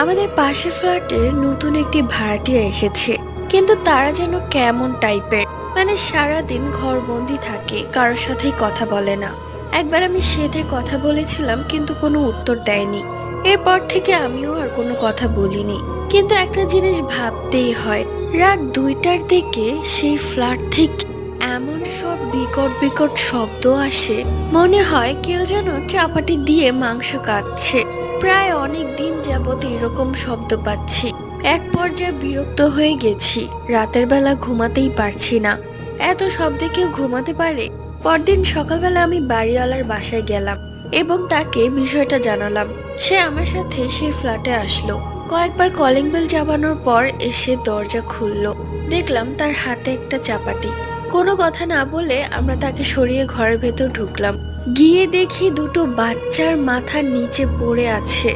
আমাদের পাশের ফ্ল্যাটে নতুন একটি ভাড়াটিয়া এসেছে, কিন্তু তারা যেন কেমন টাইপের, মানে সারাদিন ঘরবন্দি থাকে, কারোর সাথেই কথা বলে না। একবার আমি সেধে কথা বলেছিলাম, কিন্তু কোনো উত্তর দেয়নি। এরপর থেকে আমিও আর কোনো কথা বলিনি। কিন্তু একটা জিনিস ভাবতেই হয়, রাত 2টার দিকে সেই ফ্ল্যাট থেকে এমন সব বিকট বিকট শব্দ আসে, মনে হয় কেউ যেন চাপাটি দিয়ে মাংস কাটছে। প্রায় অনেক দিন যাবত এরকম শব্দ পাচ্ছি। এক পর্যায়ে বিরক্ত হয়ে গেছি, রাতের বেলা ঘুমাতেই পারছি না। এত শব্দে কেউ ঘুমাতে পারে? পরদিন সকালবেলা আমি বাড়িওয়ালার বাসায় গেলাম এবং তাকে বিষয়টা জানালাম। সে আমার সাথে সেই ফ্ল্যাটে আসলো। কয়েকবার কলিং বেল চাপানোর পর এসে দরজা খুললো। দেখলাম তার হাতে একটা চাপাটি। কোনো কথা না বলে আমরা তাকে সরিয়ে ঘরের ভেতর ঢুকলাম। গিয়ে দেখি দুটো বাচ্চার মাথার নিচে পড়ে আছে।